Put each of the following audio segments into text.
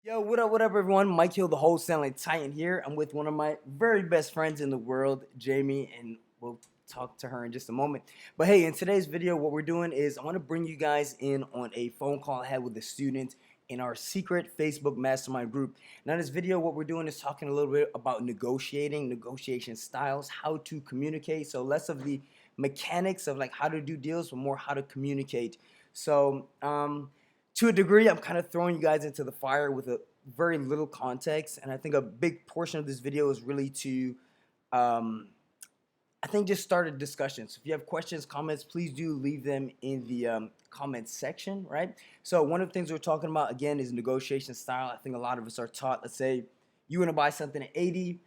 Yo, what up, everyone? Mike Hill, the Wholesaling Titan here. I'm with one of my very best friends in the world, Jamie, and we'll talk to her in just a moment. But hey, in today's video, what we're doing is I want to bring you guys in on a phone call I had with a student in our secret Facebook mastermind group. Now, in this video, what we're doing is talking a little bit about negotiating, negotiation styles, how to communicate. So less of the mechanics of like how to do deals, but more how to communicate. So, to a degree, I'm kind of throwing you guys into the fire with a very little context, and I think a big portion of this video is really to, um, I think, just start a discussion. So if you have questions, comments, please do leave them in the comments section, right? So one of the things we're talking about again is negotiation style. I think a lot of us are taught. Let's say you want to buy something at 80,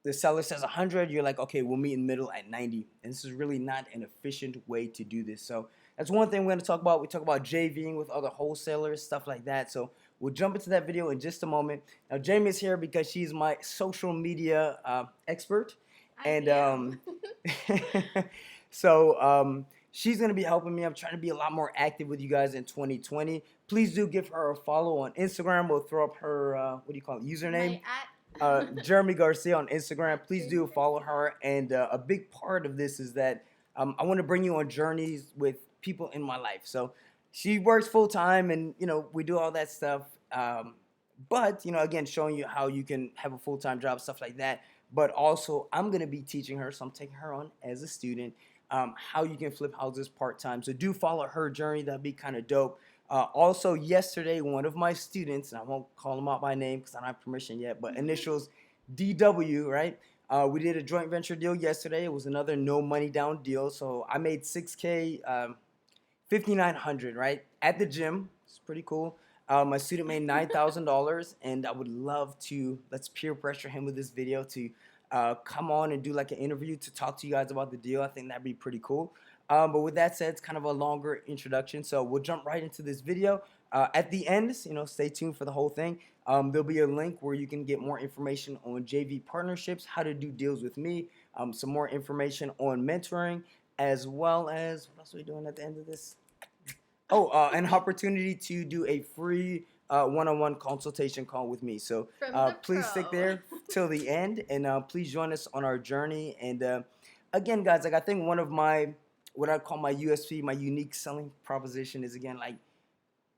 the seller says 100, you're like, okay, we'll meet in the middle at 90. And this is really not an efficient way to do this. So that's one thing we're going to talk about. We talk about JVing with other wholesalers, stuff like that. So we'll jump into that video in just a moment. Now, Jamie is here because she's my social media expert. And she's going to be helping me. I'm trying to be a lot more active with you guys in 2020. Please do give her a follow on Instagram. We'll throw up her, what do you call it, username? Jeremy Garcia on Instagram. Please do follow her. And a big part of this is that I want to bring you on journeys with people in my life. So she works full time, and we do all that stuff. But again, showing you how you can have a full time job, stuff like that. But also, I'm gonna be teaching her, so I'm taking her on as a student, how you can flip houses part time. So do follow her journey. That'd be kind of dope. Also, yesterday, one of my students, and I won't call him out by name because I don't have permission yet, but initials DW, right? We did a joint venture deal yesterday. It was another no money down deal. So I made 6K, 5,900, right? At the gym. It's pretty cool. My student made $9,000, and I would love to, let's peer pressure him with this video to come on and do like an interview to talk to you guys about the deal. I think that'd be pretty cool. But with that said, it's kind of a longer introduction, so we'll jump right into this video. At the end, stay tuned for the whole thing. There'll be a link where you can get more information on JV partnerships, how to do deals with me, some more information on mentoring, as well as, what else are we doing at the end of this? Oh, an opportunity to do a free one-on-one consultation call with me. So please stick there till the end, and please join us on our journey. And again, guys, like I think one of my, what I call my USP, my unique selling proposition is, again, like,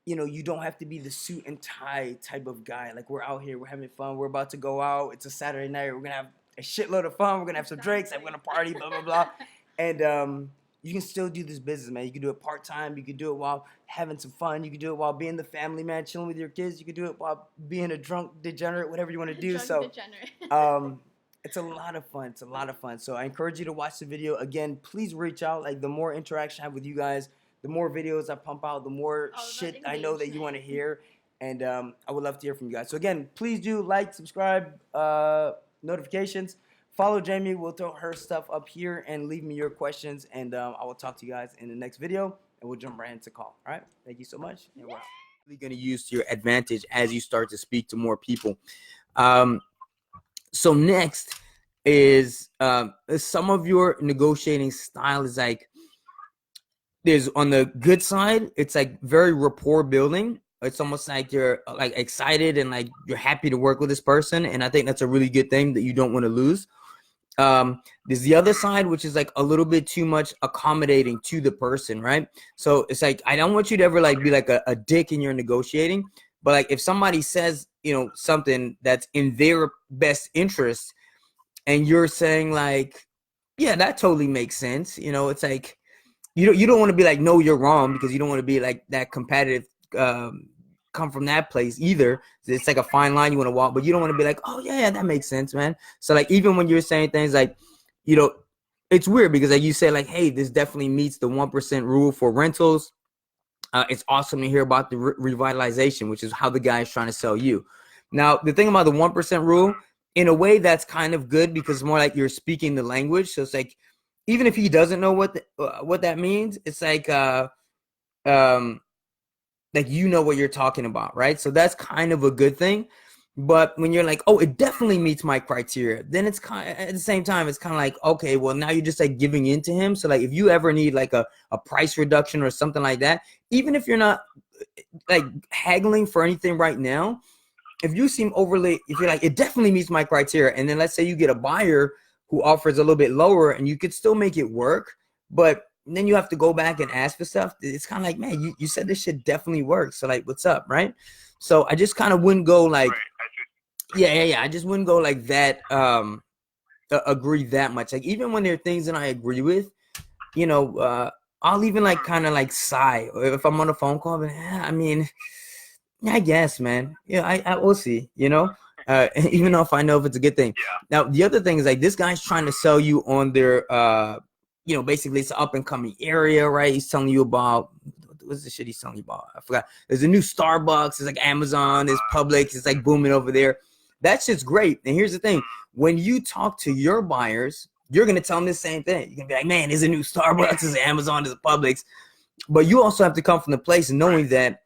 you don't have to be the suit and tie type of guy. Like, we're out here, we're having fun, we're about to go out, it's a Saturday night, we're gonna have a shitload of fun, we're gonna have some drinks, we're gonna party, blah blah blah. And you can still do this business, man. You can do it part-time, you can do it while having some fun, you can do it while being the family man, chilling with your kids, you can do it while being a drunk degenerate, whatever you want to do. So it's a lot of fun. It's a lot of fun. So I encourage you to watch the video. Again, please reach out. Like, the more interaction I have with you guys, the more videos I pump out, the more shit I know that you want to hear. And I would love to hear from you guys. So again, please do like, subscribe, notifications. Follow Jamie. We'll throw her stuff up here and leave me your questions. And I will talk to you guys in the next video. And we'll jump right into call. All right. Thank you so much. And we're really going to use to your advantage as you start to speak to more people. So next is some of your negotiating style is like, there's, on the good side, it's like very rapport building. It's almost like you're like excited and like you're happy to work with this person. And I think that's a really good thing that you don't want to lose. There's the other side, which is like a little bit too much accommodating to the person, right? So it's like, I don't want you to ever like be like a dick in your negotiating, but like if somebody says, something that's in their best interest and you're saying like, yeah, that totally makes sense. It's like, you don't want to be like, no, you're wrong, because you don't want to be like that competitive, come from that place either. It's like a fine line you want to walk, but you don't want to be like, oh yeah, that makes sense, man. So like, even when you're saying things like, it's weird because like you say like, hey, this definitely meets the 1% rule for rentals. It's awesome to hear about the revitalization, which is how the guy is trying to sell you. Now, the thing about the 1% rule, in a way, that's kind of good because it's more like you're speaking the language. So it's like, even if he doesn't know what that means, it's like what you're talking about, right? So that's kind of a good thing. But when you're like, oh, it definitely meets my criteria, then it's kind of, at the same time, it's kind of like, okay, well, now you're just like giving in to him. So like, if you ever need like a price reduction or something like that, even if you're not like haggling for anything right now, if you seem overly, if you're like, it definitely meets my criteria, and then let's say you get a buyer who offers a little bit lower and you could still make it work, but then you have to go back and ask for stuff. It's kind of like, man, you said this shit definitely works. So like, what's up, right? So I just kind of wouldn't go like, yeah. I just wouldn't go like that, agree that much. Like even when there are things that I agree with, you know, I'll even like kind of like sigh if I'm on a phone call, but I mean, I guess, man. Yeah, I will see, you know, even though if I know if it's a good thing. Now, the other thing is like this guy's trying to sell you on their, you know, basically it's an up and coming area, right? He's telling you about, what's the shit he's telling you about? I forgot. There's a new Starbucks. It's like Amazon. There's Publix. It's like booming over there. That shit's great. And here's the thing. When you talk to your buyers, you're going to tell them the same thing. You're going to be like, man, there's a new Starbucks. There's Amazon. There's Publix. But you also have to come from the place and knowing that,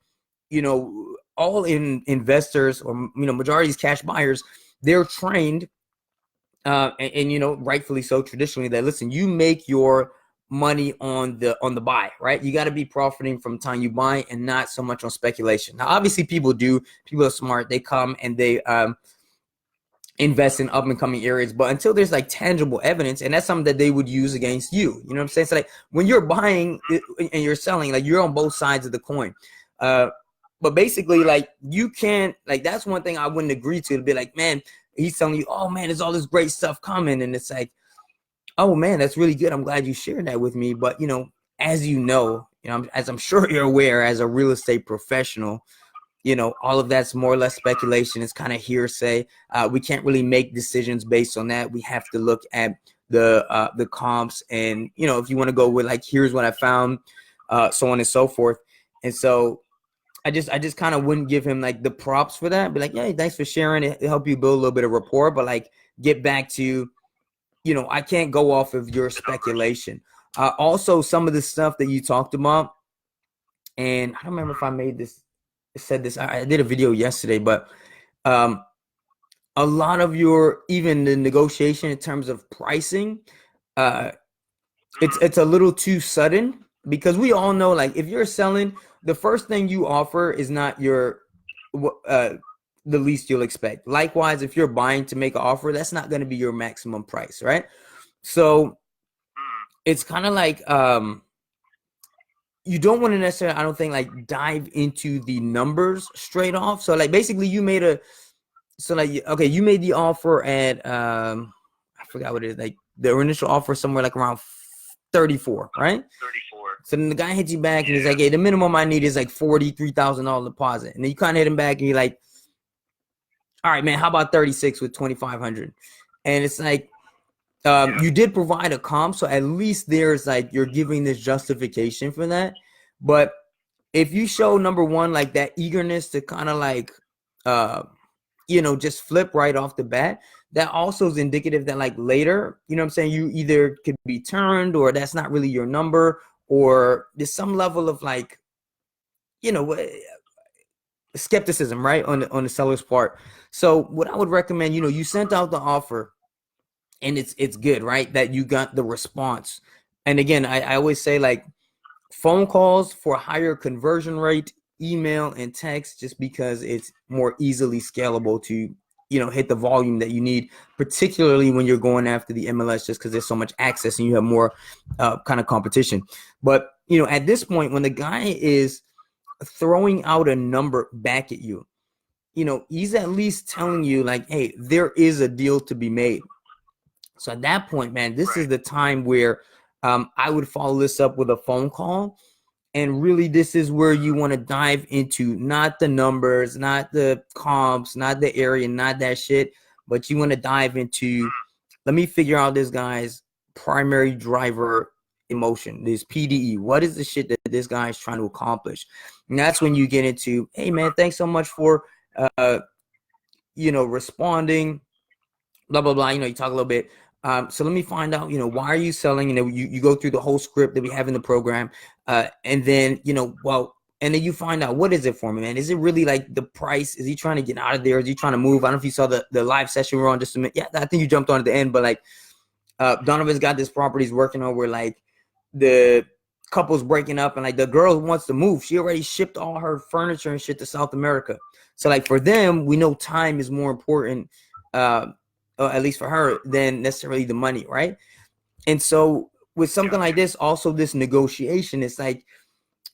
you know, all investors or, you know, majority of these cash buyers, they're trained and you know, rightfully so traditionally that, listen, you make your money on the buy, right? You got to be profiting from the time you buy and not so much on speculation. Now, obviously people are smart. They come and they invest in up and coming areas, but until there's like tangible evidence, and that's something that they would use against you. You know what I'm saying? So like when you're buying and you're selling, like you're on both sides of the coin. But basically, like you can't, like that's one thing I wouldn't agree to be like, man, he's telling you, oh man, there's all this great stuff coming, and it's like, oh man, that's really good. I'm glad you shared that with me. But you know, as you know, as I'm sure you're aware, as a real estate professional, you know, all of that's more or less speculation. It's kind of hearsay. We can't really make decisions based on that. We have to look at the comps, and you know, if you want to go with like, here's what I found, so on and so forth. And so I just kind of wouldn't give him like the props for that. Be like, yeah, thanks for sharing. It help you build a little bit of rapport, but like get back to, you know, I can't go off of your speculation. Also, some of the stuff that you talked about, and I don't remember if I said this. I did a video yesterday, but a lot of your, even the negotiation in terms of pricing, it's a little too sudden, because we all know, like if you're selling, the first thing you offer is not your the least you'll expect. Likewise, if you're buying to make an offer, that's not going to be your maximum price, right? So it's kind of like you don't want to necessarily, I don't think, like dive into the numbers straight off. So like basically you made you made the offer at I forgot what it is, like the initial offer somewhere like around 34, right? 34. So then the guy hits you back and he's like, hey, the minimum I need is like $43,000 deposit. And then you kind of hit him back and you're like, all right, man, how about 36 with 2,500? And it's like, you did provide a comp, so at least there's like, you're giving this justification for that. But if you show, number one, like that eagerness to kind of like, you know, just flip right off the bat, that also is indicative that like later, you know what I'm saying, you either could be turned, or that's not really your number, or there's some level of like, you know, skepticism, right, on the seller's part. So what I would recommend, you know, you sent out the offer and it's good, right, that you got the response. And again, I always say, like, phone calls for higher conversion rate, email and text, just because it's more easily scalable to, you know, hit the volume that you need, particularly when you're going after the MLS, just because there's so much access and you have more kind of competition. But, you know, at this point, when the guy is throwing out a number back at you, you know, he's at least telling you like, hey, there is a deal to be made. So at that point, man, this is the time where I would follow this up with a phone call. And really, this is where you want to dive into not the numbers, not the comps, not the area, not that shit, but you want to dive into, let me figure out this guy's primary driver emotion, this PDE. What is the shit that this guy is trying to accomplish? And that's when you get into, hey, man, thanks so much for, you know, responding, blah, blah, blah. You know, you talk a little bit. So let me find out, you know, why are you selling? You know, you go through the whole script that we have in the program. And then, you know, well, and then you find out, what is it for me, man? Is it really like the price? Is he trying to get out of there? Is he trying to move? I don't know if you saw the live session we were on just a minute. Yeah, I think you jumped on at the end, but like Donovan's got this property he's working on where like the couple's breaking up and like the girl wants to move. She already shipped all her furniture and shit to South America. So like for them, we know time is more important, at least for her, than necessarily the money, right? And so with something like this, also this negotiation, it's like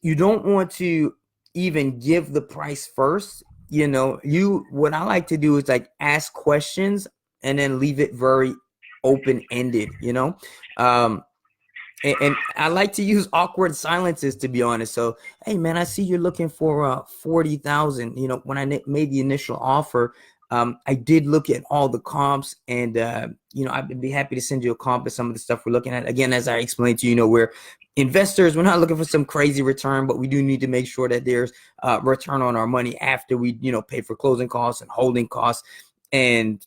you don't want to even give the price first. You know, what I like to do is like ask questions and then leave it very open-ended, you know. And I like to use awkward silences, to be honest. So, hey man, I see you're looking for 40,000. You know, when I made the initial offer, I did look at all the comps, and you know, I'd be happy to send you a comp of some of the stuff we're looking at. Again, as I explained to you, you know, we're investors. We're not looking for some crazy return, but we do need to make sure that there's return on our money after we, you know, pay for closing costs and holding costs, and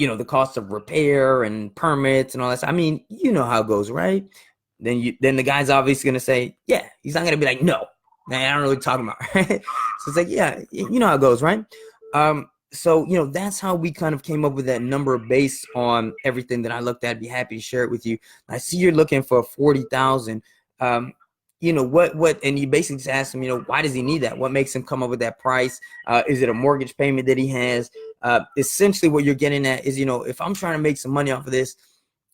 you know, the cost of repair and permits and all that. I mean, you know how it goes, right? Then the guy's obviously gonna say, yeah. He's not gonna be like, no, man, I don't know what you're talking about. Right? So it's like, yeah, you know how it goes, right? So you know, that's how we kind of came up with that number based on everything that I looked at. I'd be happy to share it with you. I see you're looking for 40,000. You know what, and you basically just ask him, you know, why does he need that? What makes him come up with that price? Is it a mortgage payment that he has? Essentially what you're getting at is, you know, if I'm trying to make some money off of this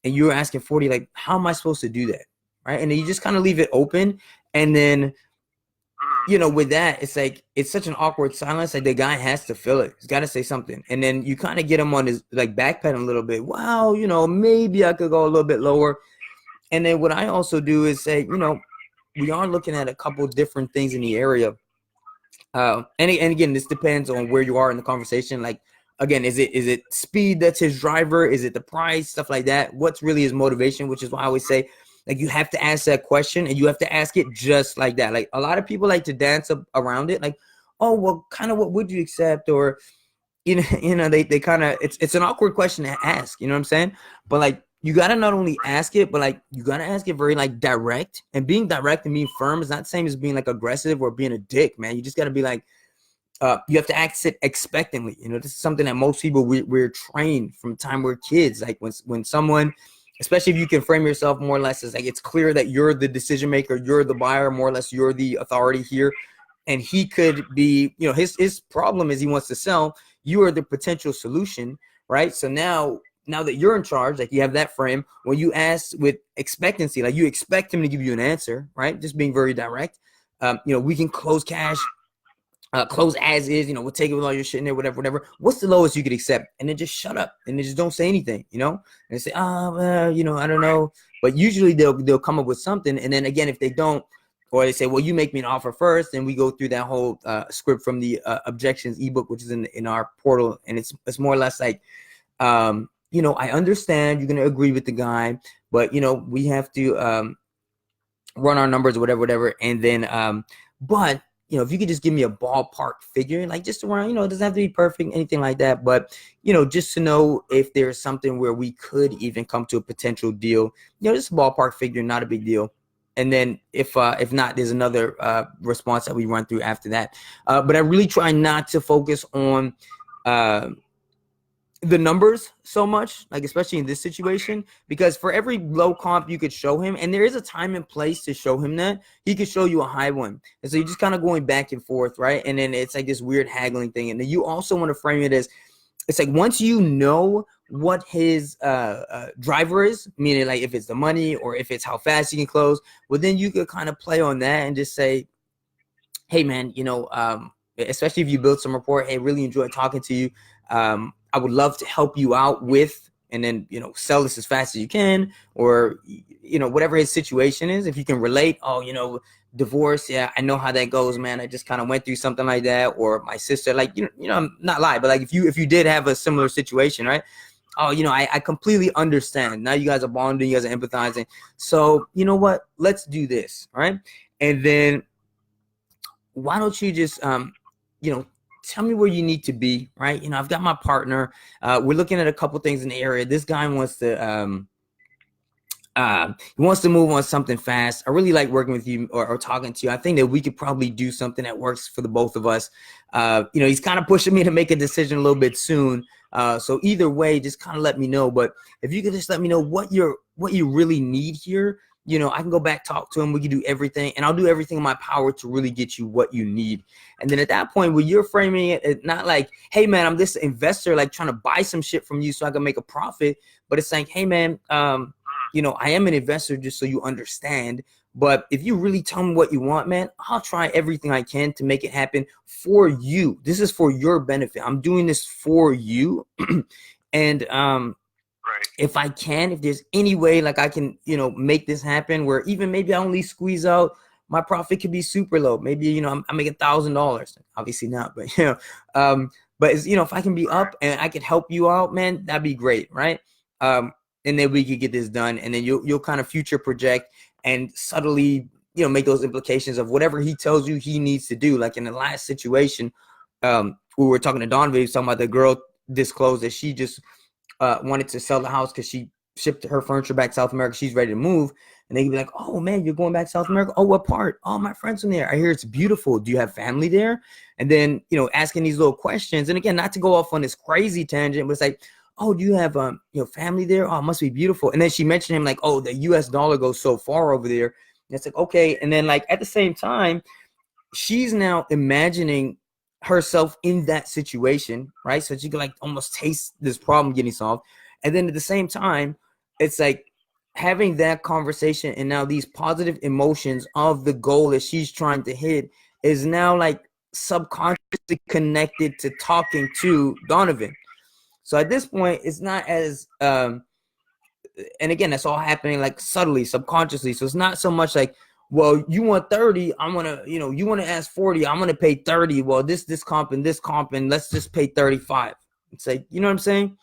and you're asking 40, like, how am I supposed to do that? Right. And then you just kind of leave it open. And then, you know, with that, it's like, it's such an awkward silence. Like the guy has to feel it. He's got to say something. And then you kind of get him on his like backpedal a little bit. Wow. You know, maybe I could go a little bit lower. And then what I also do is say, you know, we are looking at a couple different things in the area. And again, this depends on where you are in the conversation. Like, again, is it speed that's his driver? Is it the price? Stuff like that. What's really his motivation? Which is why I always say, like, you have to ask that question and you have to ask it just like that. Like, a lot of people like to dance around it. Like, oh, well, kind of what would you accept? Or, you know, they kind of, it's an awkward question to ask. You know what I'm saying? But like, you got to not only ask it, but like, you got to ask it very like direct. And being direct and being firm is not the same as being like aggressive or being a dick, man. You just got to be like, you have to act it expectantly. You know, this is something that most people, we're trained from the time we're kids. Like when someone, especially if you can frame yourself more or less as like, it's clear that you're the decision maker, you're the buyer, more or less, you're the authority here. And he could be, you know, his problem is he wants to sell. You are the potential solution, right? So now that you're in charge, like you have that frame, when you ask with expectancy, like you expect him to give you an answer, right? Just being very direct. You know, we can close cash, close as is, you know, we'll take it with all your shit in there, whatever. What's the lowest you could accept? And then just shut up and then just don't say anything, you know? And they say, you know, I don't know. But usually they'll come up with something. And then again, if they don't, or they say, well, you make me an offer first, and we go through that whole script from the objections ebook, which is in our portal. And it's more or less like, you know, I understand you're going to agree with the guy, but, you know, we have to run our numbers or whatever. And then, but, you know, if you could just give me a ballpark figure, like just around, you know, it doesn't have to be perfect, anything like that. But, you know, just to know if there's something where we could even come to a potential deal, you know, just a ballpark figure, not a big deal. And then if not, there's another response that we run through after that. But I really try not to focus on the numbers so much, like especially in this situation, because for every low comp you could show him, and there is a time and place to show him that, he could show you a high one. And so you're just kind of going back and forth, right? And then it's like this weird haggling thing. And then you also want to frame it as, it's like once you know what his driver is, meaning like if it's the money or if it's how fast you can close, well, then you could kind of play on that and just say, hey man, you know, especially if you build some rapport, hey, really enjoyed talking to you. I would love to help you out with, and then, you know, sell this as fast as you can, or, you know, whatever his situation is. If you can relate, oh, you know, divorce, yeah, I know how that goes, man. I just kind of went through something like that. Or my sister, like, you know, I'm not lying, but like if you did have a similar situation, right? Oh, you know, I completely understand. Now you guys are bonding, you guys are empathizing. So you know what? Let's do this, right? And then why don't you just, you know, tell me where you need to be, right? You know, I've got my partner. We're looking at a couple things in the area. This guy wants to, he wants to move on something fast. I really like working with you or talking to you. I think that we could probably do something that works for the both of us. You know, he's kind of pushing me to make a decision a little bit soon. So either way, just kind of let me know. But if you could just let me know what you really need here, you know, I can go back, talk to him. We can do everything, and I'll do everything in my power to really get you what you need. And then at that point, when you're framing it, not like, hey man, I'm this investor, like trying to buy some shit from you so I can make a profit, but it's like, hey man, you know, I am an investor, just so you understand. But if you really tell me what you want, man, I'll try everything I can to make it happen for you. This is for your benefit. I'm doing this for you. And if I can, if there's any way like I can, you know, make this happen where even maybe I only squeeze out, my profit could be super low. Maybe, you know, I make $1,000. Obviously not, but you know, but it's, you know, if I can be up and I could help you out, man, that'd be great, right? And then we could get this done, and then you'll kind of future project and subtly, you know, make those implications of whatever he tells you he needs to do. Like in the last situation, we were talking to Donovan, he was talking about the girl disclosed that she just wanted to sell the house because she shipped her furniture back to South America. She's ready to move. And they can be like, oh man, you're going back to South America? Oh, what part? Oh, my friends from there. I hear it's beautiful. Do you have family there? And then, you know, asking these little questions. And again, not to go off on this crazy tangent, but it's like, oh, do you have you know, family there? Oh, it must be beautiful. And then she mentioned him like, oh, the US dollar goes so far over there. And it's like, okay. And then like at the same time, she's now imagining herself in that situation, right? So she can like almost taste this problem getting solved. And then at the same time, it's like having that conversation, and now these positive emotions of the goal that she's trying to hit is now like subconsciously connected to talking to Donovan. So at this point, it's not as and again, that's all happening like subtly, subconsciously. So it's not so much like, well, you want 30, I'm gonna, you know, you want to ask 40, I'm gonna pay 30. Well, this comp and this comp, and let's just pay 35. It's like, you know what I'm saying?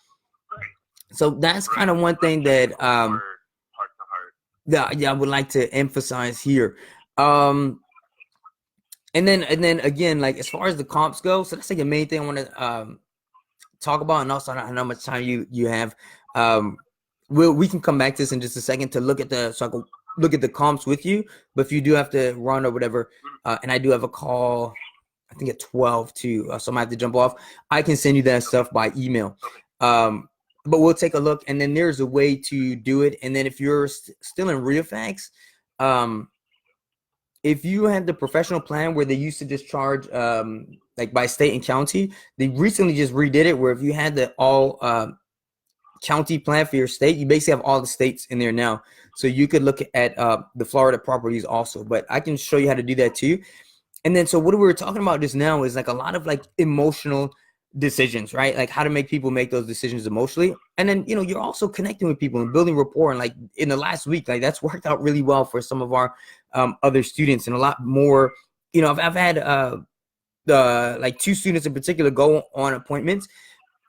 So that's kind of one thing that yeah, I would like to emphasize here. And then again, like as far as the comps go, so that's like the main thing I want to talk about. And also I don't know how much time you have. We can come back to this in just a second to look at the comps with you. But if you do have to run or whatever, and I do have a call, I think at 12 too, so I might have to jump off. I can send you that stuff by email. But we'll take a look, and then there's a way to do it. And then if you're still in RealFax, if you had the professional plan where they used to just charge like by state and county, they recently just redid it where if you had the all county plan for your state, you basically have all the states in there now. So you could look at the Florida properties also, but I can show you how to do that too. And then, so what we were talking about just now is like a lot of like emotional decisions, right? Like how to make people make those decisions emotionally. And then, you know, you're also connecting with people and building rapport. And like in the last week, like that's worked out really well for some of our other students, and a lot more, you know, I've had like 2 students in particular go on appointments,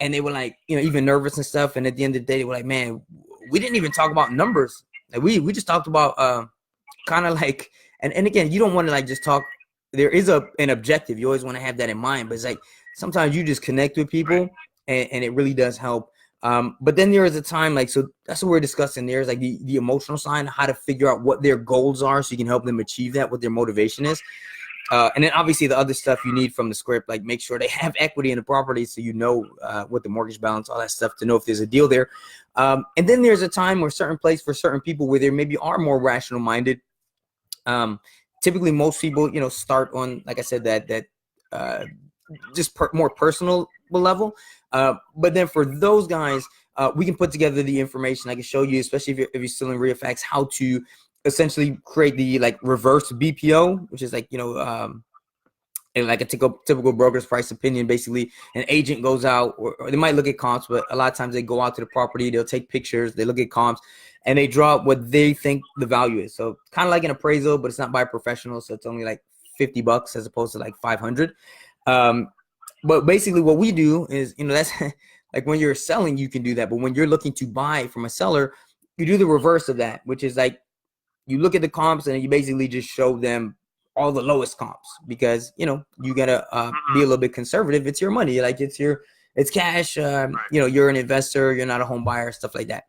and they were like, you know, even nervous and stuff. And at the end of the day, they were like, man, we didn't even talk about numbers. Like we just talked about kind of like, and again, you don't want to like just talk. There is an objective. You always want to have that in mind, but it's like sometimes you just connect with people, and it really does help. But then there is a time like, so that's what we're discussing. There's like the emotional side, how to figure out what their goals are so you can help them achieve that, what their motivation is. And then obviously the other stuff you need from the script, like make sure they have equity in the property so you know what the mortgage balance, all that stuff, to know if there's a deal there. And then there's a time or certain place for certain people where they maybe are more rational minded. Typically most people, you know, start on, like I said, that just more personal level. But then for those guys, we can put together the information. I can show you, especially if you're still in RealFax, how to essentially create the like reverse BPO, which is like, you know, and like a typical broker's price opinion. Basically, an agent goes out, or they might look at comps, but a lot of times they go out to the property, they'll take pictures, they look at comps, and they draw up what they think the value is. So kind of like an appraisal, but it's not by a professional, so it's only like $50 as opposed to like 500. But basically what we do is, you know, that's like when you're selling, you can do that. But when you're looking to buy from a seller, you do the reverse of that, which is like you look at the comps and you basically just show them all the lowest comps, because, you know, you gotta be a little bit conservative. It's your money, like it's cash. You know, you're an investor, you're not a home buyer, stuff like that.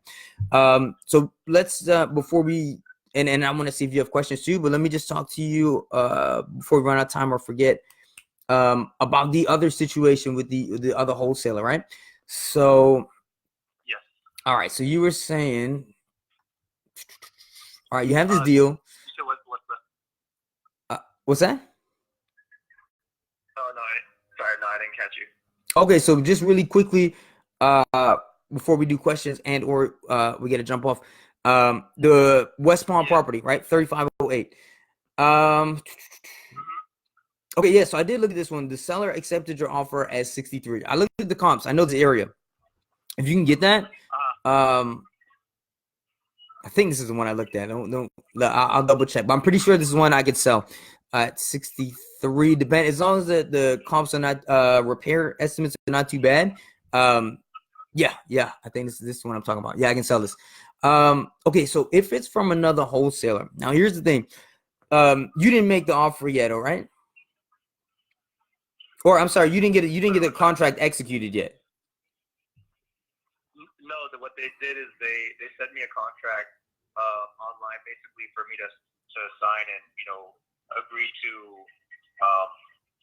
So let's before we and I want to see if you have questions too, but let me just talk to you before we run out of time or forget about the other situation with the other wholesaler, right? So yes. All right, so you were saying, All right, you have this deal. So what's the? What's that? Oh no, sorry, no, I didn't catch you. Okay, so just really quickly, before we do questions and or we get to jump off, the West Palm property, right? 3508. Okay, yeah. So I did look at this one. The seller accepted your offer as 63. I looked at the comps. I know the area. If you can get that, I think this is the one I looked at. I'll double check, but I'm pretty sure this is one I could sell at 63. Depend as long as the comps are not repair estimates are not too bad. Yeah, I think this is what I'm talking about. Yeah, I can sell this. Okay, so if it's from another wholesaler, now here's the thing. You didn't make the offer yet, all right? Or I'm sorry, you didn't get the contract executed yet. No, what they did is they sent me a contract online, basically for me to sign and agree to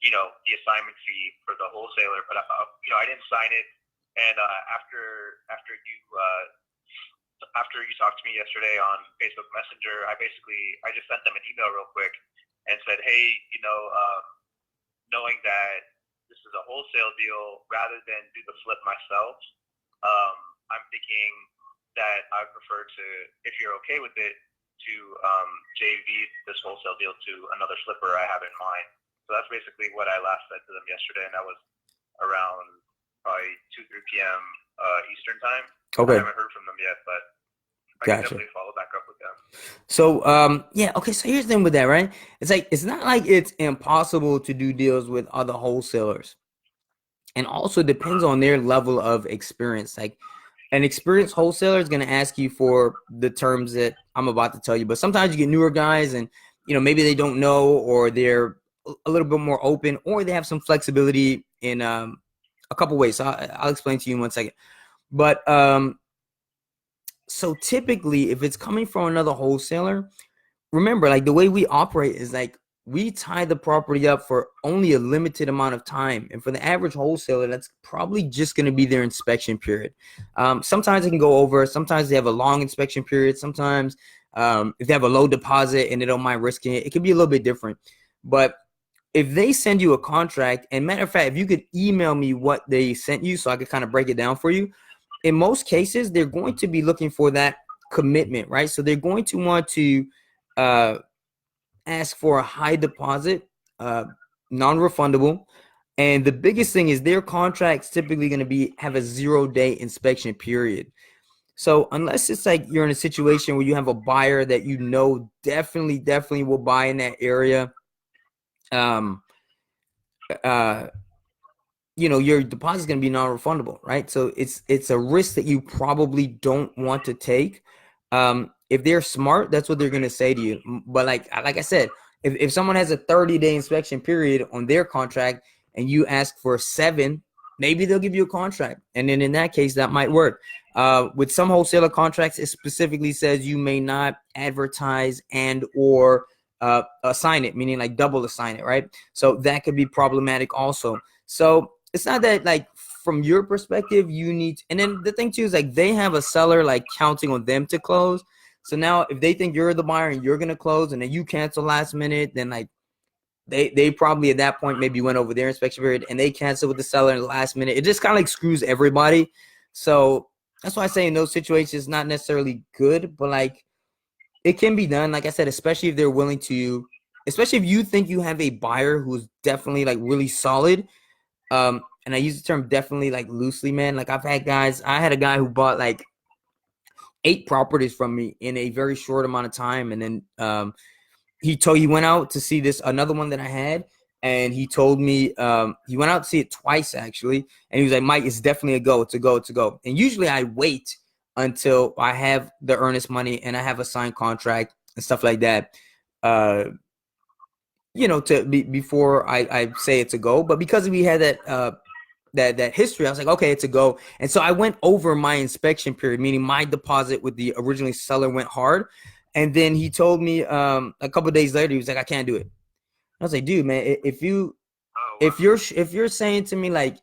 the assignment fee for the wholesaler. But I didn't sign it, and after you talked to me yesterday on Facebook Messenger, I just sent them an email real quick and said, hey, knowing that this is a wholesale deal, rather than do the flip myself, I'm thinking that I prefer to, if you're okay with it, to JV this wholesale deal to another flipper I have in mind. So that's basically what I last said to them yesterday, and that was around probably 2-3 p.m. Eastern time. Okay. I haven't heard from them yet, but I can definitely follow back up with them. So yeah, okay, so here's the thing with that, right? It's not like it's impossible to do deals with other wholesalers. And also depends on their level of experience. Like an experienced wholesaler is going to ask you for the terms that I'm about to tell you, but sometimes you get newer guys and maybe they don't know, or they're a little bit more open, or they have some flexibility in a couple ways. So I'll explain to you in 1 second. But so typically, if it's coming from another wholesaler, remember, like the way we operate is like we tie the property up for only a limited amount of time. And for the average wholesaler, that's probably just going to be their inspection period. Sometimes it can go over. Sometimes they have a long inspection period. Sometimes if they have a low deposit and they don't mind risking it, it can be a little bit different. But if they send you a contract, and matter of fact, if you could email me what they sent you so I could kind of break it down for you, in most cases, they're going to be looking for that commitment, right? So they're going to want to ask for a high deposit, non-refundable, and the biggest thing is their contracts typically going to have a 0-day inspection period. So unless it's like you're in a situation where you have a buyer that definitely will buy in that area, your deposit is going to be non-refundable, right? So it's a risk that you probably don't want to take. If they're smart, that's what they're going to say to you. But like I said, if someone has a 30-day inspection period on their contract and you ask for 7, maybe they'll give you a contract. And then in that case, that might work. With some wholesaler contracts, it specifically says you may not advertise and or assign it, meaning like double assign it, right? So that could be problematic also. So it's not that like from your perspective, you need, and then the thing too is like they have a seller like counting on them to close. So now if they think you're the buyer and you're going to close and then you cancel last minute, then like they probably at that point maybe went over their inspection period and they cancel with the seller in the last minute. It just kind of like screws everybody. So that's why I say in those situations, it's not necessarily good, but like it can be done. Like I said, especially if they're willing to, especially if you think you have a buyer who's definitely like really solid. And I use the term definitely like loosely, man. Like I had a guy who bought like 8 properties from me in a very short amount of time. And then he went out to see another one that I had. And he told me he went out to see it twice, actually. And he was like, Mike, it's definitely a go. It's a go. It's a go. And usually I wait until I have the earnest money and I have a signed contract and stuff like that, before I say it's a go. But because we had that history, I was like, okay, it's a go. And so I went over my inspection period, meaning my deposit with the originally seller went hard. And then he told me a couple of days later, he was like, I can't do it. I was like, dude, man, if you're saying to me like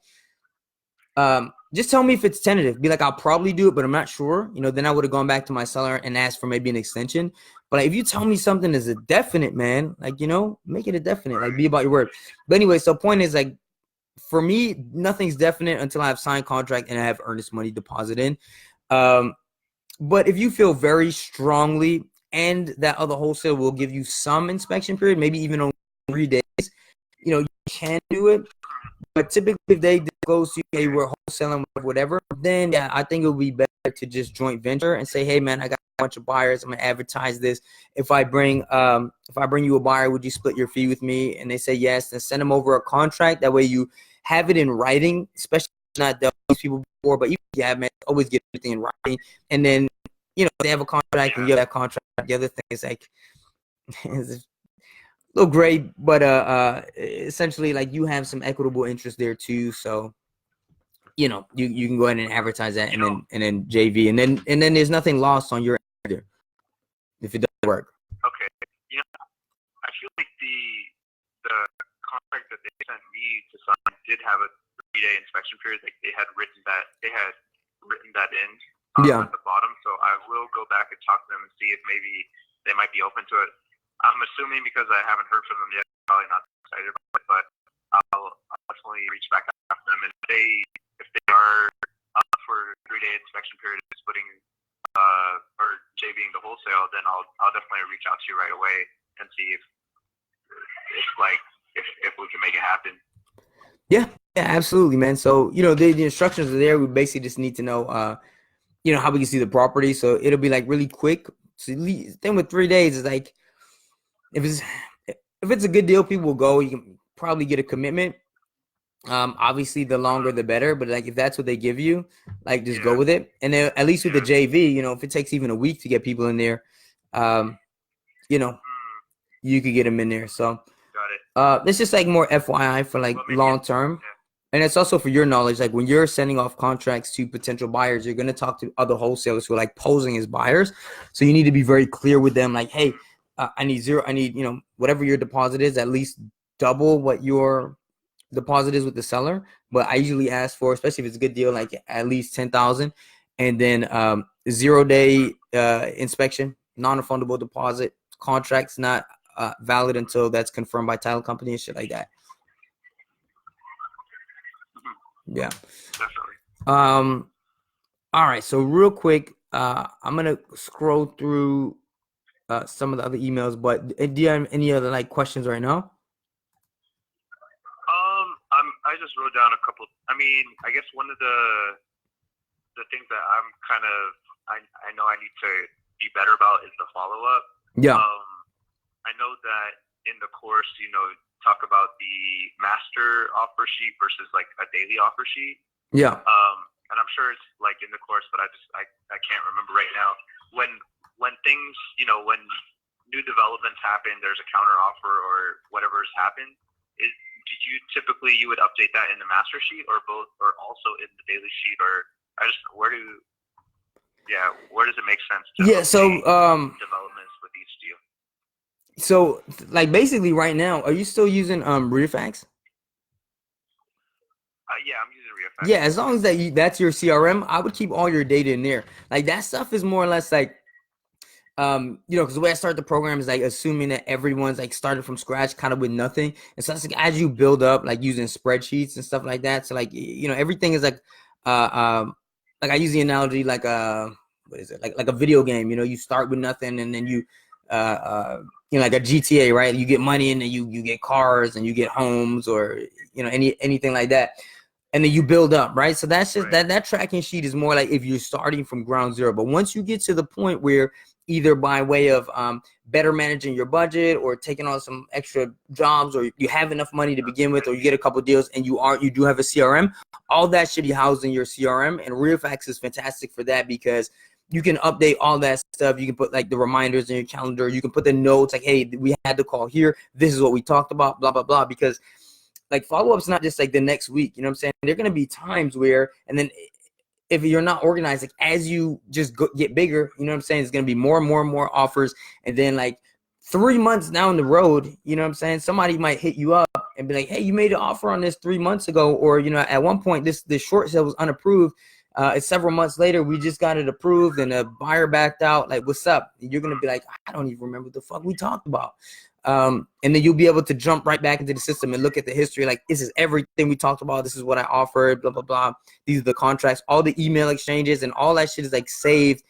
just tell me if it's tentative. Be like, I'll probably do it, but I'm not sure. You know, then I would have gone back to my seller and asked for maybe an extension. But like, if you tell me something is a definite, man, like, you know, make it a definite, like be about your word. But anyway, so point is like, for me, nothing's definite until I have signed contract and I have earnest money deposit in. But if you feel very strongly and that other wholesaler will give you some inspection period, maybe even on 3 days, you know, you can do it. But typically, if they disclose to you, hey, we're wholesaling, whatever, then yeah, I think it would be better to just joint venture and say, hey, man, I got a bunch of buyers. I'm gonna advertise this. If I bring you a buyer, would you split your fee with me? And they say yes. Then send them over a contract. That way, you have it in writing, especially if not dealt with these people before. But even if you have, man, always get everything in writing. And then, you know, they have a contract and you have that contract. The other thing is like, it's little gray, but essentially like you have some equitable interest there too. So, you know, you can go ahead and advertise that and then JV and then there's nothing lost on your end either if it doesn't work. Okay. Yeah. I feel like the contract that they sent me to sign did have a 3-day inspection period. Like they had written that in at the bottom. So I will go back and talk to them and see if maybe they might be open to it. I'm assuming because I haven't heard from them yet, probably not excited about it, but I'll definitely reach back out to them. And if they are up for 3-day inspection period and splitting or JVing the wholesale, then I'll definitely reach out to you right away and see if we can make it happen. Yeah, absolutely, man. So, you know, the instructions are there. We basically just need to know, you know, how we can see the property. So it'll be like really quick. So the thing with 3 days is like, if it's a good deal, people will go. You can probably get a commitment. Obviously, the longer the better. But like, if that's what they give you, like, just go with it. And then at least with the JV, you know, if it takes even a week to get people in there, you know, you could get them in there. So, it's just like more FYI for like long term. And it's also for your knowledge, like when you're sending off contracts to potential buyers, you're going to talk to other wholesalers who are like posing as buyers. So you need to be very clear with them, like, hey, I need, you know, whatever your deposit is, at least double what your deposit is with the seller. But I usually ask for, especially if it's a good deal, like at least 10,000, and then 0-day inspection, non-refundable deposit, contracts not valid until that's confirmed by title company and shit like that. Yeah. All right. So real quick, I'm gonna scroll through some of the other emails, but do you have any other like questions right now? I just wrote down a couple. I mean, I guess one of the things that I'm kind of I know I need to be better about is the follow up. Yeah. I know that in the course, you know, talk about the master offer sheet versus like a daily offer sheet. Yeah. And I'm sure it's like in the course, but I can't remember right now. When things, you know, when new developments happen, there's a counter offer or whatever's happened. Did you typically you would update that in the master sheet or both, or also in the daily sheet, or where does it make sense to developments with each deal? So like basically right now, are you still using Refax? Yeah, I'm using Refax. Yeah, as long as that's your CRM, I would keep all your data in there. Like that stuff is more or less like, you know, because the way I start the program is like assuming that everyone's like started from scratch, kind of with nothing. And so it's like as you build up, like using spreadsheets and stuff like that. So like, you know, everything is like I use the analogy like what is it? Like a video game. You know, you start with nothing and then you you know, like a GTA, right? You get money and then you get cars and you get homes or you know anything like that. And then you build up, right? So that's just that tracking sheet is more like if you're starting from ground zero. But once you get to the point where either by way of better managing your budget or taking on some extra jobs or you have enough money to begin with or you get a couple deals and you do have a CRM, all that should be housed in your CRM. And Refax is fantastic for that because you can update all that stuff. You can put like the reminders in your calendar. You can put the notes like, hey, we had the call here. This is what we talked about, blah, blah, blah. Because like follow-up's not just like the next week, you know what I'm saying? There are going to be times where, and then if you're not organized, like as you just get bigger, you know what I'm saying? It's going to be more and more and more offers. And then like 3 months down the road, you know what I'm saying? Somebody might hit you up and be like, hey, you made an offer on this 3 months ago, or at one point this short sale was unapproved. It's several months later, we just got it approved and the buyer backed out. Like, what's up? And you're gonna be like, I don't even remember what the fuck we talked about. And then you'll be able to jump right back into the system and look at the history. Like, this is everything we talked about. This is what I offered. Blah blah blah. These are the contracts. All the email exchanges and all that shit is like saved.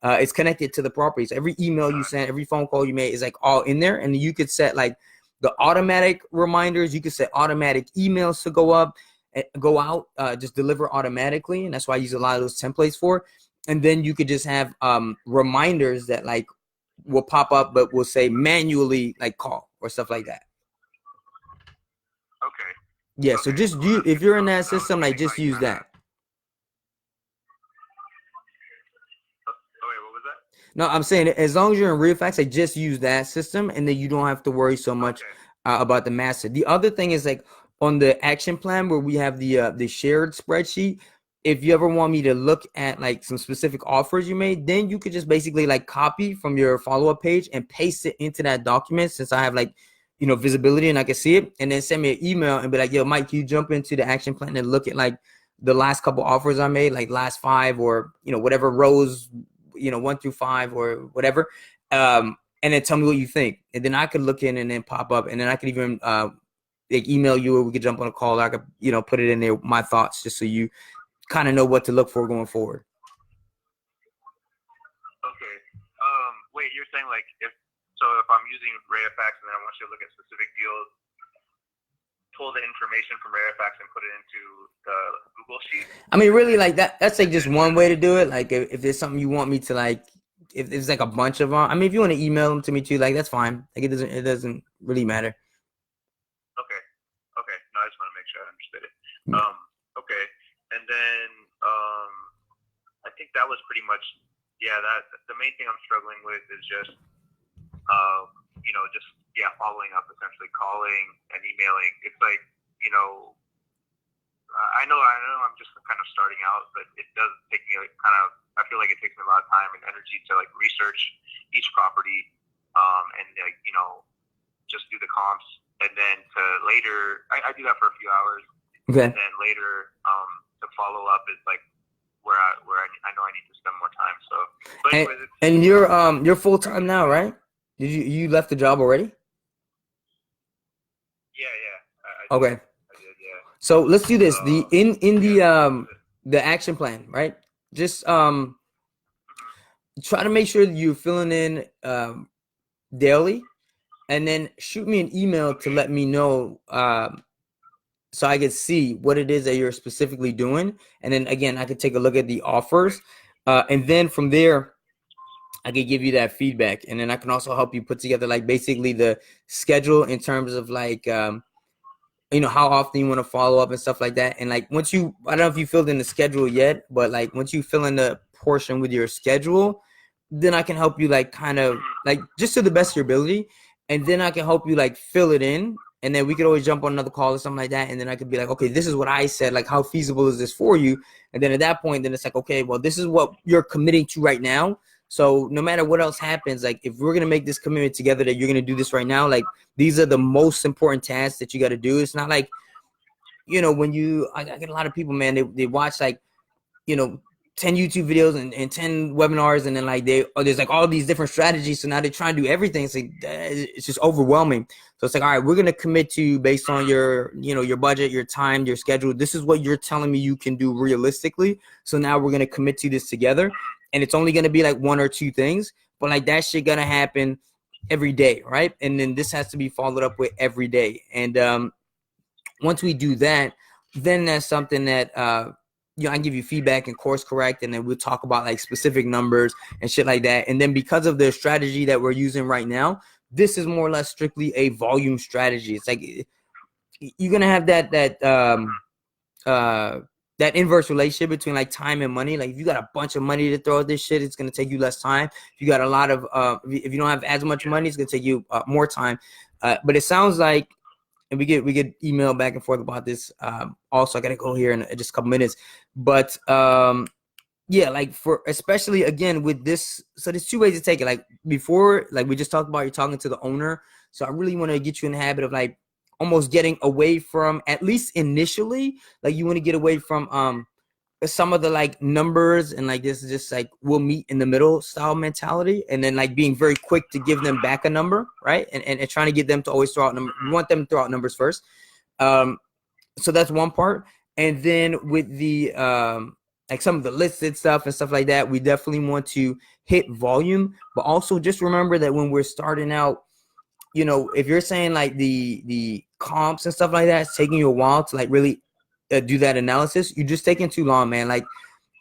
It's connected to the properties. Every email you sent, every phone call you made is like all in there. And you could set like the automatic reminders. You could set automatic emails to go out, just deliver automatically. And that's why I use a lot of those templates for. And then you could just have reminders that like will pop up, but will say manually like call or stuff like that. Okay. Yeah. So just if you're in that system, like just use that. No, I'm saying as long as you're in RealFacts, I just use that system, and then you don't have to worry so much about the master. The other thing is like on the action plan where we have the shared spreadsheet. If you ever want me to look at like some specific offers you made, then you could just basically like copy from your follow-up page and paste it into that document, since I have like visibility and I can see it, and then send me an email and be like, yo, Mike, can you jump into the action plan and look at like the last couple offers I made, like last 5 or whatever rows, 1 through 5 or whatever, and then tell me what you think, and then I could look in and then pop up, and then I could even like email you, or we could jump on a call. I could put it in there, my thoughts, just so you kind of know what to look for going forward. Okay. Wait, you're saying like if I'm using RealFacts and then I want you to look at specific deals, pull the information from RealFacts and put it into the Google sheet? I mean, really, like that's like just one way to do it. Like if there's something you want me to like, if there's like a bunch of them, I mean, if you want to email them to me too, like that's fine. Like it doesn't really matter. Okay. No, I just want to make sure I understood it. Okay. And then I think that was pretty much, that the main thing I'm struggling with is just following up, essentially calling and emailing. It's like, I know I'm just kind of starting out, but it does take me I feel like it takes me a lot of time and energy to like research each property, and like, just do the comps, and then to later, I do that for a few hours. Okay. And then later, to follow up is like where I know I need to spend more time. So, but anyways, and you're full time now, right? Did you left the job already? Yeah. Okay. I did, yeah. So let's do this. The action plan, right? Just try to make sure that you're filling in daily, and then shoot me an email to let me know so I could see what it is that you're specifically doing, and then again I could take a look at the offers, and then from there I could give you that feedback, and then I can also help you put together like basically the schedule in terms of like how often you want to follow up and stuff like that. And like once I don't know if you filled in the schedule yet, but like once you fill in the portion with your schedule, then I can help you like kind of like just to the best of your ability, and then I can help you like fill it in, and then we could always jump on another call or something like that, and then I could be like, okay, this is what I said, like how feasible is this for you? And then at that point, then it's like, okay, well, this is what you're committing to right now. So no matter what else happens, like if we're gonna make this commitment together that you're gonna do this right now, like these are the most important tasks that you got to do. It's not like, when I get a lot of people, man, they watch like, 10 YouTube videos and 10 webinars, and then like there's like all these different strategies. So now they're trying to do everything. It's like it's just overwhelming. So it's like, all right, we're gonna commit to based on your your budget, your time, your schedule. This is what you're telling me you can do realistically. So now we're gonna commit to this together, and it's only gonna be like 1 or 2 things, but like that shit gonna happen every day, right? And then this has to be followed up with every day. And once we do that, then that's something that I give you feedback and course correct, and then we'll talk about like specific numbers and shit like that. And then because of the strategy that we're using right now, this is more or less strictly a volume strategy. It's like you're gonna have that inverse relationship between like time and money. Like if you got a bunch of money to throw at this shit, it's gonna take you less time. If you got a lot of if you don't have as much money, it's gonna take you more time. But it sounds like, and we get email back and forth about this. Also, I gotta go here in just a couple minutes. But yeah, like for especially again with this, so there's 2 ways to take it. Like before, like we just talked about, you're talking to the owner. So I really want to get you in the habit of like almost getting away from, at least initially, like you want to get away from some of the like numbers and like this is just like we'll meet in the middle style mentality, and then like being very quick to give them back a number, right? And trying to get them to always throw out numbers. We want them to throw out numbers first. So that's one part. And then with the like some of the listed stuff and stuff like that, we definitely want to hit volume, but also just remember that when we're starting out, you know, if you're saying like the comps and stuff like that, it's taking you a while to like really do that analysis, you're just taking too long, man. Like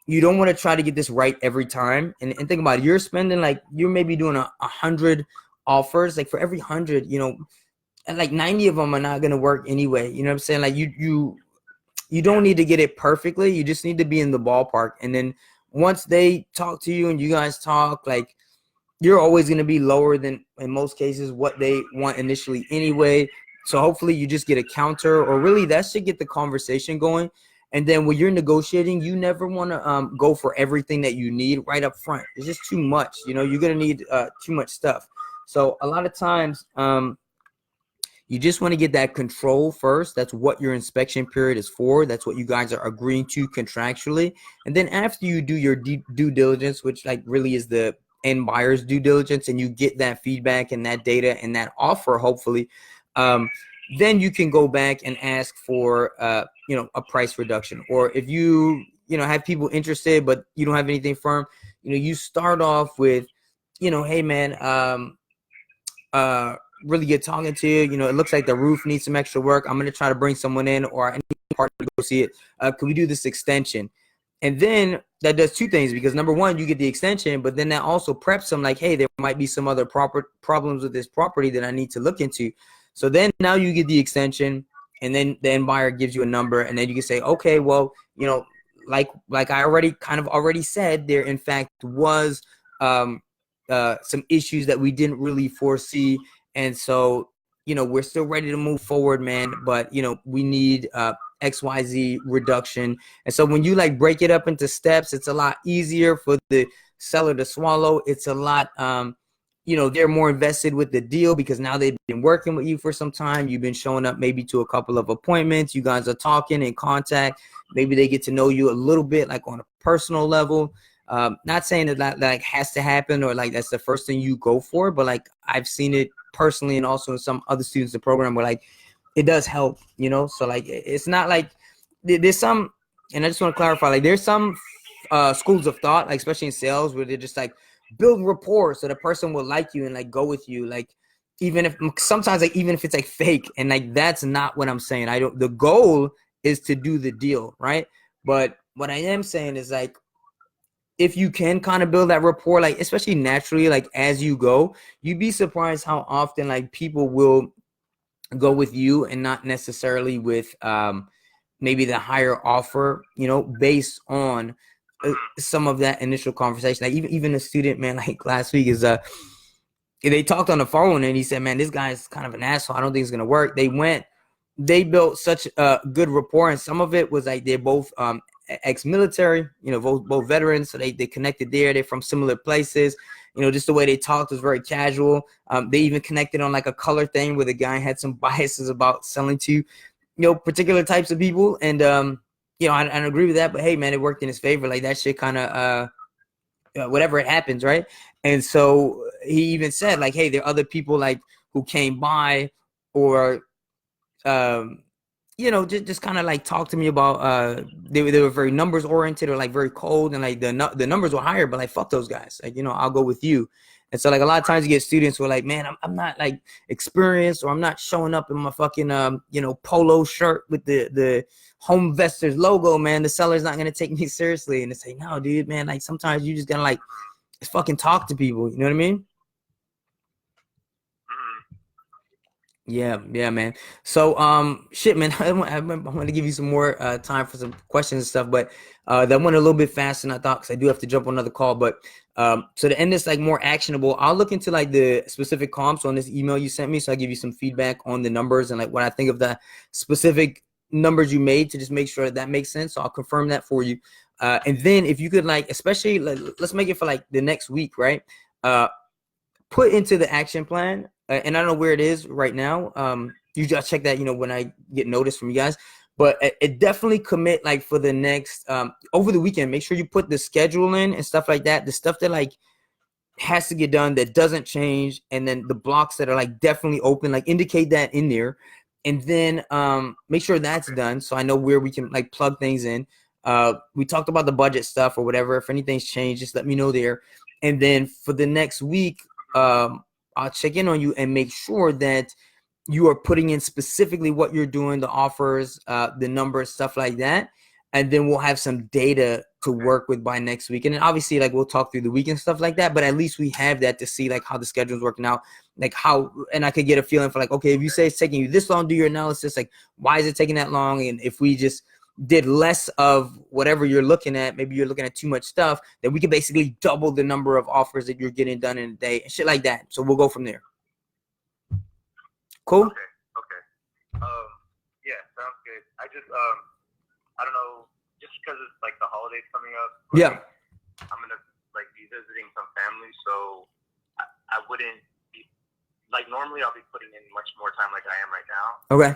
you don't want to try to get this right every time. And think about it, you're spending like, you're maybe doing 100 offers, like for every 100, you know, and like 90 of them are not going to work anyway. You know what I'm saying? Like you don't need to get it perfectly. You just need to be in the ballpark. And then once they talk to you and you guys talk, like you're always going to be lower than in most cases what they want initially anyway. So hopefully you just get a counter, or really that should get the conversation going. And then when you're negotiating, you never want to go for everything that you need right up front. It's just too much. You know, you're going to need too much stuff. So a lot of times you just want to get that control first. That's what your inspection period is for. That's what you guys are agreeing to contractually. And then after you do your due diligence, which like really is the end buyer's due diligence, and you get that feedback and that data and that offer, hopefully, then you can go back and ask for, you know, a price reduction. Or if you know, have people interested, but you don't have anything firm, you know, you start off with, you know, hey man, really good talking to you. You know, it looks like the roof needs some extra work. I'm going to try to bring someone in, or I need a partner to go see it. Can we do this extension? And then that does two things, because number one, you get the extension, but then that also preps them like, hey, there might be some other problems with this property that I need to look into. So then now you get the extension, and then the end buyer gives you a number, and then you can say, okay, well, you know, like I already said, there in fact was some issues that we didn't really foresee. And so, you know, we're still ready to move forward, man, but, you know, we need XYZ reduction. And so when you like break it up into steps, it's a lot easier for the seller to swallow. It's a lot, you know, they're more invested with the deal because now they've been working with you for some time. You've been showing up maybe to a couple of appointments. You guys are talking in contact. Maybe they get to know you a little bit, like on a personal level. Not saying that like has to happen or like that's the first thing you go for, but like I've seen it personally and also in some other students in the program where like it does help, you know. So like it's not like there's some, and I just want to clarify, like there's some schools of thought, like especially in sales, where they're just like build rapport so the person will like you and like go with you, like even if sometimes like even if it's like fake, and like that's not what I'm saying. The goal is to do the deal, right? But what I am saying is like if you can kind of build that rapport, like especially naturally, like as you go, you'd be surprised how often like people will go with you and not necessarily with maybe the higher offer, you know, based on some of that initial conversation. Like even a student, man, like last week is they talked on the phone and he said, man, this guy's kind of an asshole. I don't think it's gonna work. They built such a good rapport, and some of it was like they're both ex-military, you know, both veterans, so they connected there. They're from similar places, you know, just the way they talked was very casual. They even connected on like a color thing where the guy had some biases about selling to, you know, particular types of people. And you know, I agree with that, but hey man, it worked in his favor. Like that shit kind of whatever, it happens, right? And so he even said like, hey, there are other people like who came by, or you know, just kind of like talk to me about they were very numbers oriented or like very cold, and like the numbers were higher, but like fuck those guys, like, you know, I'll go with you. And so like a lot of times you get students who are like, man, I'm not like experienced, or I'm not showing up in my fucking you know, polo shirt with the Home Investors logo, man, the seller's not gonna take me seriously. And it's like, no dude, man, like sometimes you just gotta like just fucking talk to people, you know what I mean? Yeah, man. So, shit, man. I want to give you some more time for some questions and stuff, but that went a little bit faster than I thought because I do have to jump on another call. But so to end this like more actionable, I'll look into like the specific comps on this email you sent me, so I'll give you some feedback on the numbers and like what I think of the specific numbers you made to just make sure that makes sense. So I'll confirm that for you. And then if you could like, especially like, let's make it for like the next week, right? Put into the action plan. And I don't know where it is right now. usually I check that, you know, when I get notice from you guys. But it definitely commit like for the next over the weekend. Make sure you put the schedule in and stuff like that. The stuff that like has to get done that doesn't change, and then the blocks that are like definitely open, like indicate that in there, and then make sure that's done so I know where we can like plug things in. We talked about the budget stuff or whatever. If anything's changed, just let me know there. And then for the next week, I'll check in on you and make sure that you are putting in specifically what you're doing, the offers, the numbers, stuff like that. And then we'll have some data to work with by next week. And then obviously, like, we'll talk through the week and stuff like that, but at least we have that to see like how the schedule's working out, like how, and I could get a feeling for like, okay, if you say it's taking you this long, do your analysis, like, why is it taking that long? And if we just did less of whatever you're looking at, maybe you're looking at too much stuff, then we could basically double the number of offers that you're getting done in a day and shit like that. So we'll go from there. Cool. Okay. Yeah, sounds good. I just I don't know, just because it's like the holidays coming up. Like, Yeah. I'm gonna like be visiting some family, so I wouldn't be like normally I'll be putting in much more time like I am right now. Okay.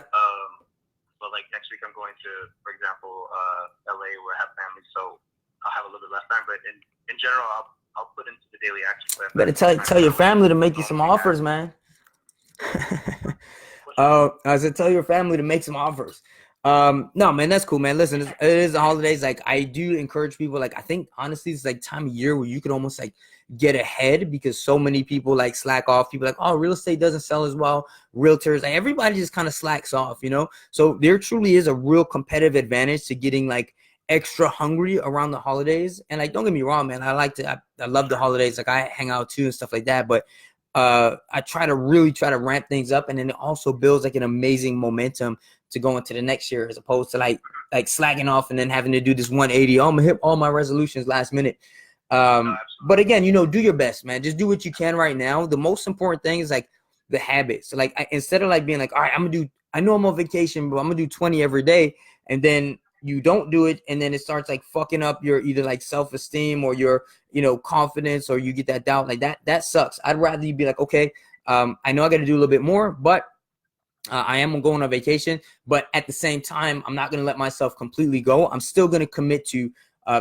But like next week I'm going to, for example, LA where I have family, so I'll have a little bit less time. But in general, I'll put into the daily action plan. Better tell your family to make you some offers, man. I said tell your family to make some offers. No, man, that's cool, man. Listen, it is the holidays. Like, I do encourage people. Like, I think honestly, it's like time of year where you could almost like get ahead because so many people like slack off. People like, oh, real estate doesn't sell as well. Realtors, like everybody just kind of slacks off, you know. So there truly is a real competitive advantage to getting like extra hungry around the holidays. And like, don't get me wrong, man. I love the holidays. Like, I hang out too and stuff like that. But I try to ramp things up, and then it also builds like an amazing momentum to go into the next year, as opposed to like slacking off and then having to do this 180. Oh, I'm gonna hit all my resolutions last minute. But again, you know, do your best, man. Just do what you can right now. The most important thing is like the habit. So like instead of like being like, all right, I know I'm on vacation, but I'm gonna do 20 every day, and then you don't do it, and then it starts like fucking up your either like self-esteem or your, you know, confidence, or you get that doubt. Like that sucks. I'd rather you be like, okay, I know I got to do a little bit more, but I am going on vacation. But at the same time, I'm not going to let myself completely go. I'm still going to commit to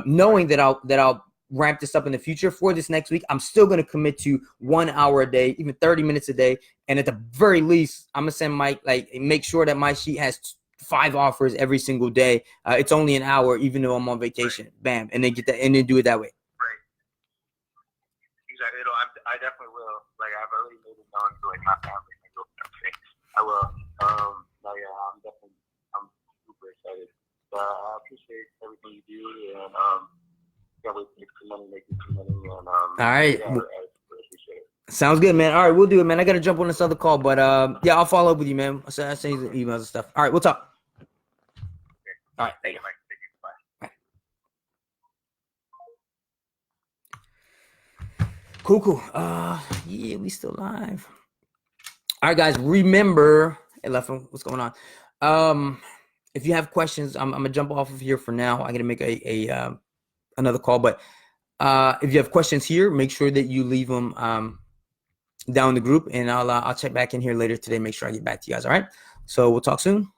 knowing that I'll ramp this up in the future. For this next week, I'm still going to commit to 1 hour a day, even 30 minutes a day. And at the very least, I'm going to send make sure that my sheet has 5 offers every single day. It's only an hour, even though I'm on vacation. Bam. And then get that, and then do it that way. Right. Exactly. You know, I definitely will. Like, I've already made it known to like my family and everything. I will. Yeah, I'm super excited. I appreciate everything you do, and can't wait to make some money, and all right. Yeah, I appreciate it. Sounds good, man. All right, we'll do it, man. I gotta jump on this other call, but yeah, I'll follow up with you, man. I'll send you the emails and stuff. All right, we'll talk. Okay. All right, thank you, Mike. Thank you. Bye. Cool. Yeah, we still live. All right, guys. Remember, hey, Leffin, what's going on? If you have questions, I'm gonna jump off of here for now. I gotta make another call, but if you have questions here, make sure that you leave them down in the group, and I'll check back in here later today. Make sure I get back to you guys. All right. So we'll talk soon.